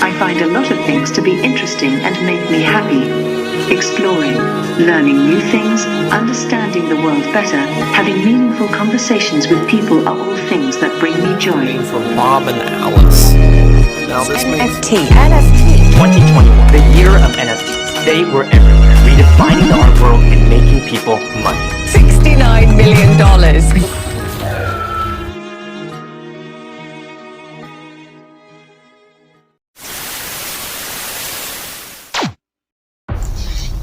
I find a lot of things to be interesting and make me happy. Exploring, learning new things, understanding the world better, having meaningful conversations with people are all things that bring me joy. For Bob and Alice. Now this NFT. NFT. 2021, the year of NFTs. They were everywhere, redefining the art world and making people money. $69 million.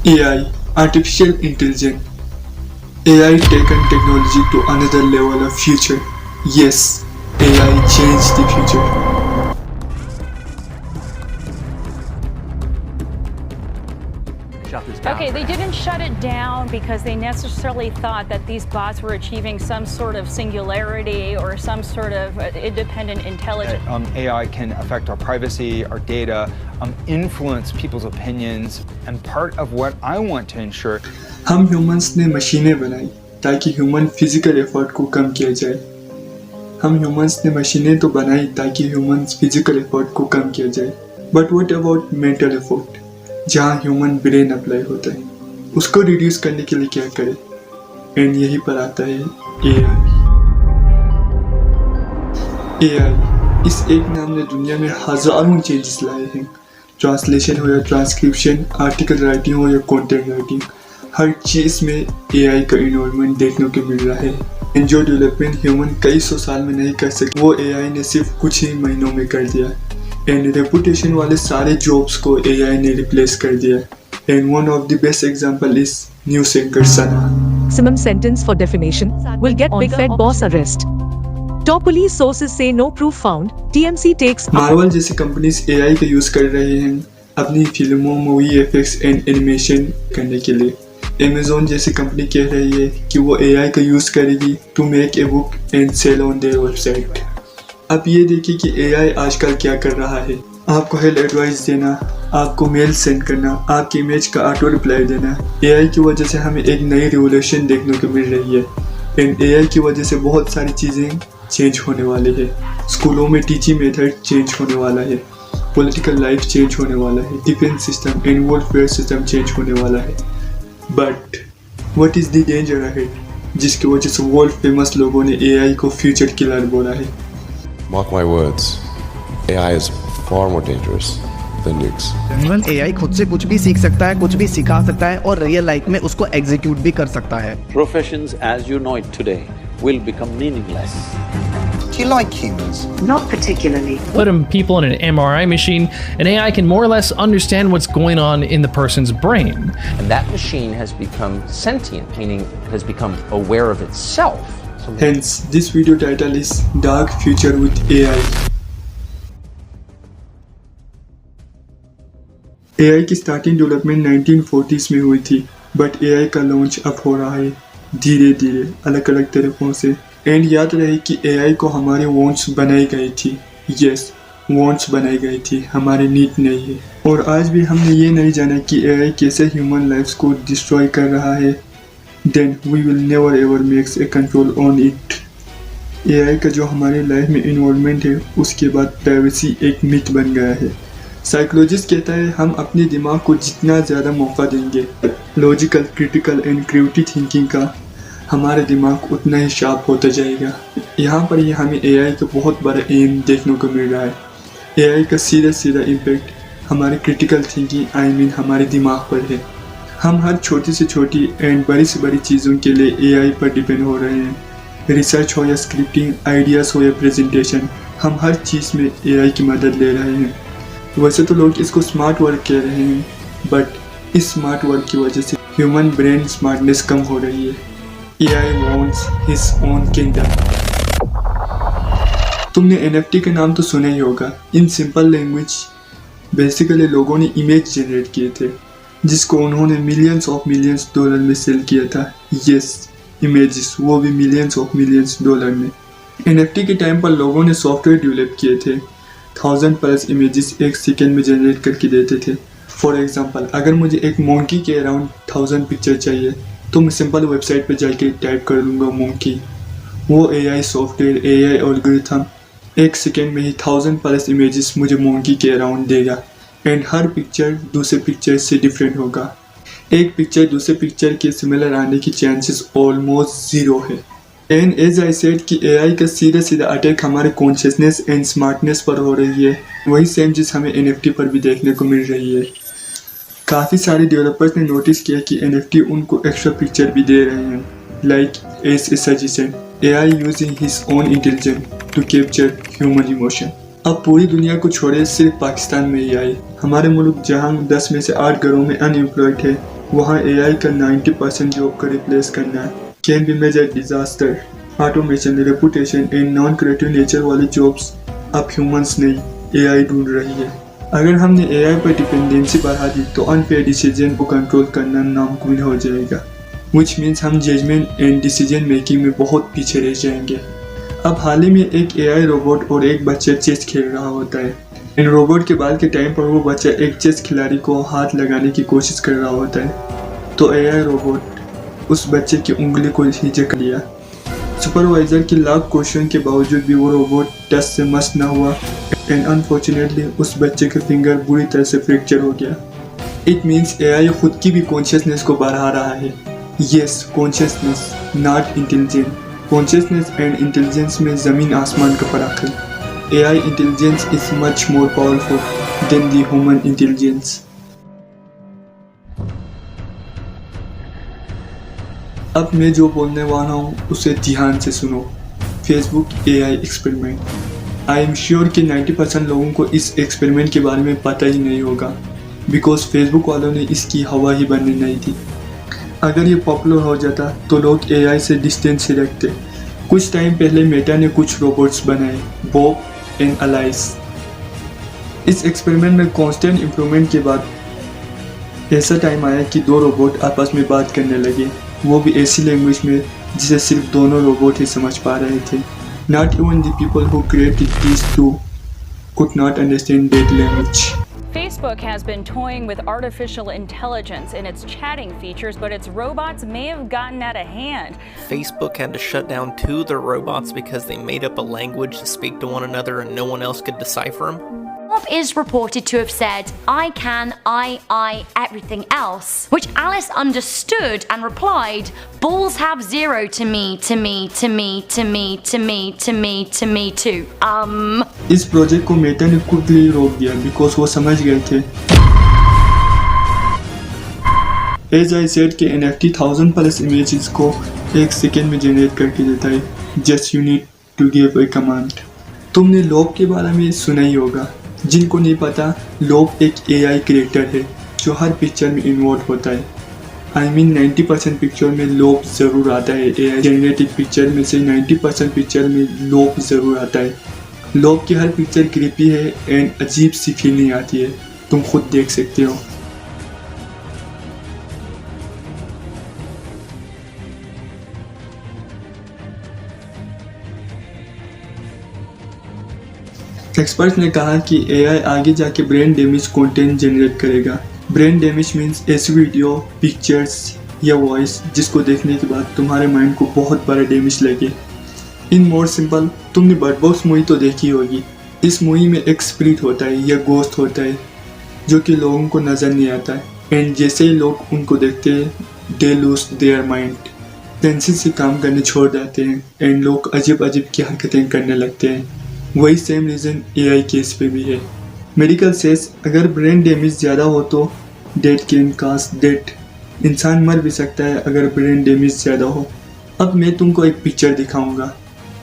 AI, Artificial Intelligence. AI taken technology to another level of future. Yes, AI changed the future. Okay, they didn't shut it down because they necessarily thought that these bots were achieving some sort of singularity or some sort of independent intelligence. AI can affect our privacy, our data, influence people's opinions, and part of what I want to ensure. हम humans ने मशीनें बनाई ताकि human physical effort को कम किया जाए. हम humans ने मशीनें तो बनाई ताकि ह्यूमंस फिजिकल एफर्ट को कम किया जाए. But what about mental effort, जहाँ ह्यूमन ब्रेन अप्लाई होता है, उसको रिड्यूस करने के लिए क्या करें? एंड यही पर आता है AI. इस एक नाम ने दुनिया में हजारों चेंजेस लाए हैं. ट्रांसलेशन हो या ट्रांसक्रिप्शन, आर्टिकल राइटिंग हो या कंटेंट राइटिंग, हर चीज में AI का इन्वॉल्वमेंट देखने को मिल रहा है. एंड जो डेवलपमेंट ह्यूमन कई सौ साल में नहीं कर सकते, वो AI ने सिर्फ कुछ ही महीनों में कर दिया. एंड रेपुटेशन वाले सारे जॉब्स को AI ने रिप्लेस कर दिया. And one of the best example is news anchor Sana. Maximum sentence for defamation will get big Fed boss arrest. Top police sources say no proof found. TMC takes. Marvel जैसी companies AI का use कर रहे हैं अपनी फिल्मों, movie effects and animation करने के लिए. Amazon जैसी कंपनी कह रही है कि वो AI का यूज करेगी to make a book and sell on their website. अब ये देखिए कि AI आजकल क्या कर रहा है. आपको हेल्थ एडवाइस देना, आपको मेल सेंड करना, आपकी इमेज का ऑटो रिप्लाई देना. AI की वजह से हमें एक नई रिवोल्यूशन देखने को मिल रही है. एंड AI की वजह से बहुत सारी चीज़ें चेंज होने वाली है. स्कूलों में टीचिंग मेथड चेंज होने वाला है, पॉलिटिकल लाइफ चेंज होने वाला है, defence system and warfare system change होने वाला है. But what is the danger ahead, जिसकी वजह से वर्ल्ड फेमस लोगों ने AI को फ्यूचर किलर बोला है. Mark my words, AI is far more dangerous than nukes. Even AI खुद से कुछ भी सीख सकता है, कुछ भी सिखा सकता है और रियल लाइफ में उसको एग्जीक्यूट भी कर सकता है. Professions as you know it today will become meaningless. Do you like humans? Not particularly. Put people in an MRI machine, and AI can more or less understand what's going on in the person's brain. And that machine has become sentient, meaning it has become aware of itself. Hence, this video title is Dark Future with AI. AI की starting development 1940s में हुई थी, but AI का launch अब हो रहा है धीरे धीरे अलग अलग तरीकों से. एंड याद रहे कि AI को हमारे वॉन्ट्स बनाई गई थी. यस, वॉन्ट्स बनाई गई थी, हमारे नीड नहीं है. और आज भी हमने ये नहीं जाना कि AI कैसे ह्यूमन लाइफ्स को डिस्ट्रॉय कर रहा है. Then we will never ever make a control on it. AI का जो हमारी लाइफ में इन्वॉल्वमेंट है, उसके बाद प्राइवेसी एक मिथ बन गया है. साइकोलॉजिस्ट कहता है हम अपने दिमाग को जितना ज़्यादा मौका देंगे logical, critical and creative thinking का, हमारा दिमाग उतना ही शार्प होता जाएगा. यहाँ पर ही हमें AI का बहुत बड़ा एम देखने को मिल रहा है. AI का सीधा सीधा इम्पैक्ट हमारे क्रिटिकल थिंकिंग हमारे दिमाग पर है. हम हर छोटी से छोटी एंड बड़ी से बड़ी चीज़ों के लिए AI पर डिपेंड हो रहे हैं. रिसर्च हो या स्क्रिप्टिंग, आइडियाज़ हो या प्रेजेंटेशन, हम हर चीज़ में AI की मदद ले रहे हैं. वैसे तो लोग इसको स्मार्ट वर्क कह रहे हैं, बट इस स्मार्ट वर्क की वजह से ह्यूमन ब्रेन स्मार्टनेस कम हो रही है. AI wants his own kingdom. तुमने NFT का नाम तो सुना ही होगा. इन सिंपल लैंग्वेज बेसिकली लोगों ने इमेज जनरेट किए थे जिसको उन्होंने मिलियंस ऑफ मिलियंस डॉलर में सेल किया था. यस, इमेजेस, वो भी मिलियंस ऑफ मिलियंस डॉलर में. NFT के टाइम पर लोगों ने सॉफ्टवेयर डेवलप किए थे, 1000+ इमेजेस एक सेकेंड में जनरेट करके देते थे. फॉर एग्जांपल, अगर मुझे एक मोंकी के अराउंड 1000 पिक्चर चाहिए तो मैं सिंपल वेबसाइट पर जाके टाइप कर लूँगा मोंकी. वो AI software, AI algorithm 1 second में ही 1000+ इमेजेस मुझे मोंकी के अराउंड देगा एंड हर पिक्चर दूसरे पिक्चर से डिफरेंट होगा। एक पिक्चर दूसरे पिक्चर के सिमिलर आने की चांसेस ऑलमोस्ट 0 है। एंड एज आई सेड कि एआई का सीधा सीधा अटैक हमारे कॉन्शियसनेस एंड स्मार्टनेस पर हो रही है, वही सेम चीज़ हमें NFT पर भी देखने को मिल रही है। काफ़ी सारे डेवलपर्स ने नोटिस किया कि NFT उनको एक्स्ट्रा पिक्चर भी दे रहे हैं, like as a suggestion AI using his own intelligence to capture human emotion। अब पूरी दुनिया को छोड़े सिर्फ पाकिस्तान में AI, हमारे मुल्क जहां 10 में से 8 घरों में अनएम्प्लॉयड है, वहां AI का 90% जॉब को रिप्लेस करना can be major disaster. Automation, reputation and non creative nature वाले जॉब्स अब ह्यूमंस नहीं AI ढूंढ रही है। अगर हमने AI पर डिपेंडेंसी बढ़ा दी तो अनफेयर डिसीजन को कंट्रोल करना नामुमकिन हो जाएगा, which means हम जजमेंट एंड डिसीजन मेकिंग में बहुत पीछे रह जाएंगे। अब हाल ही में एक AI रोबोट और एक बच्चा चेस खेल रहा होता है एंड रोबोट के बाद के टाइम पर वो बच्चा एक चेस खिलाड़ी को हाथ लगाने की कोशिश कर रहा होता है, तो AI रोबोट उस बच्चे की उंगली को ही जकड़ लिया। सुपरवाइजर की लाख कोशिशों के बावजूद भी वो रोबोट टच से मस ना हुआ एंड अनफॉर्चुनेटली उस बच्चे का फिंगर बुरी तरह से फ्रैक्चर हो गया। इट मीन्स AI खुद की भी कॉन्शियसनेस को बढ़ा रहा है। Yes, consciousness, not intelligence. Consciousness and intelligence में ज़मीन आसमान का फर्क है। AI intelligence is much more powerful than the human intelligence. अब मैं जो बोलने वाला हूँ उसे ध्यान से सुनो। Facebook AI experiment. I am sure कि 90% लोगों को इस एक्सपेरिमेंट के बारे में पता ही नहीं होगा, बिकॉज फेसबुक वालों ने इसकी हवा ही बनने नहीं दी। अगर ये पॉपुलर हो जाता तो लोग AI से डिस्टेंस ही रखते। कुछ टाइम पहले मेटा ने कुछ रोबोट्स बनाए, बॉब एंड अलाइस। इस एक्सपेरिमेंट में कांस्टेंट इम्प्रूवमेंट के बाद ऐसा टाइम आया कि 2 रोबोट आपस में बात करने लगे, वो भी ऐसी लैंग्वेज में जिसे सिर्फ दोनों रोबोट ही समझ पा रहे थे। Not even the people who created these two could not understand that language. Facebook has been toying with artificial intelligence in its chatting features, but its robots may have gotten out of hand. Facebook had to shut down 2 of their robots because they made up a language to speak to one another and no one else could decipher them. Bob is reported to have said, I can, I, everything else, which Alice understood and replied, balls have 0 to me, to me, to me, to me, to me, to me, to me too. इस project को Meta ने quickly रोक दिया because वो समझ गए थे। As I said कि NFT 1000+ इमेजेस को 1 सेकेंड में जनरेट करके देता है। Just you need to give a command. तुमने लोब के बारे में सुना ही होगा। जिनको नहीं पता, लोब एक AI क्रिएटर है जो हर पिक्चर में इन्वॉल्व होता है। आई मीन 90% पिक्चर में लोब ज़रूर आता है। AI जनरेटेड पिक्चर में से 90% पिक्चर में लोब ज़रूर आता है। लोब की हर पिक्चर क्रीपी है एंड अजीब सी फीलिंग आती है, तुम खुद देख सकते हो। एक्सपर्ट्स ने कहा कि AI आगे जाके ब्रेन डैमेज कंटेंट जनरेट करेगा। ब्रेन डैमेज मीन्स ऐसी वीडियो, पिक्चर्स या वॉइस जिसको देखने के बाद तुम्हारे माइंड को बहुत बड़ा डैमेज लगे। इन मोर सिंपल, तुमने बर्ड बॉक्स मूवी तो देखी होगी। इस मूवी में एक स्पिरिट होता है या गोस्ट होता है जो कि लोगों को नज़र नहीं आता है एंड जैसे ही लोग उनको देखते हैं they lose their mind, senses से काम करने छोड़ जाते हैं एंड लोग अजीब अजीब की हरकतें करने लगते हैं। वही सेम रीज़न AI केस पे भी है। मेडिकल सेस अगर ब्रेन डैमेज ज़्यादा हो तो डेथ कैन कॉज डेथ, इंसान मर भी सकता है अगर ब्रेन डैमेज ज़्यादा हो। अब मैं तुमको एक पिक्चर दिखाऊंगा,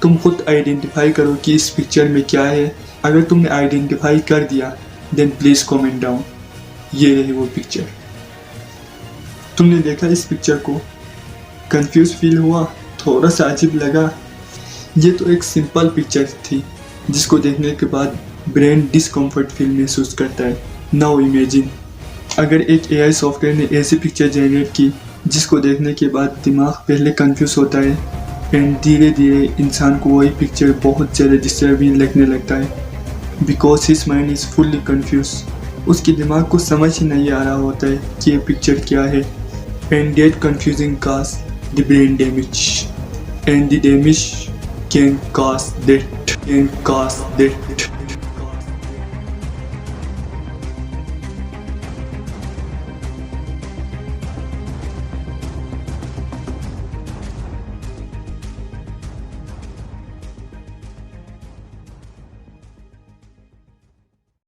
तुम खुद आइडेंटिफाई करो कि इस पिक्चर में क्या है। अगर तुमने आइडेंटिफाई कर दिया देन प्लीज़ कमेंट डाउन। ये रही वो पिक्चर। तुमने देखा इस पिक्चर को, कंफ्यूज फील हुआ, थोड़ा सा अजीब लगा। ये तो एक सिंपल पिक्चर थी जिसको देखने के बाद ब्रेन डिस्कम्फर्ट फील महसूस करता है। नाउ इमेजिन अगर एक AI सॉफ्टवेयर ने ऐसी पिक्चर जनरेट की जिसको देखने के बाद दिमाग पहले कंफ्यूज होता है एंड धीरे धीरे इंसान को वही पिक्चर बहुत ज़्यादा डिस्टर्बिंग लगने लगता है because his mind is fully confuse. उसके दिमाग को समझ ही नहीं आ रहा होता है कि ये पिक्चर क्या है and that confusing cause the brain damage and the damage can cast that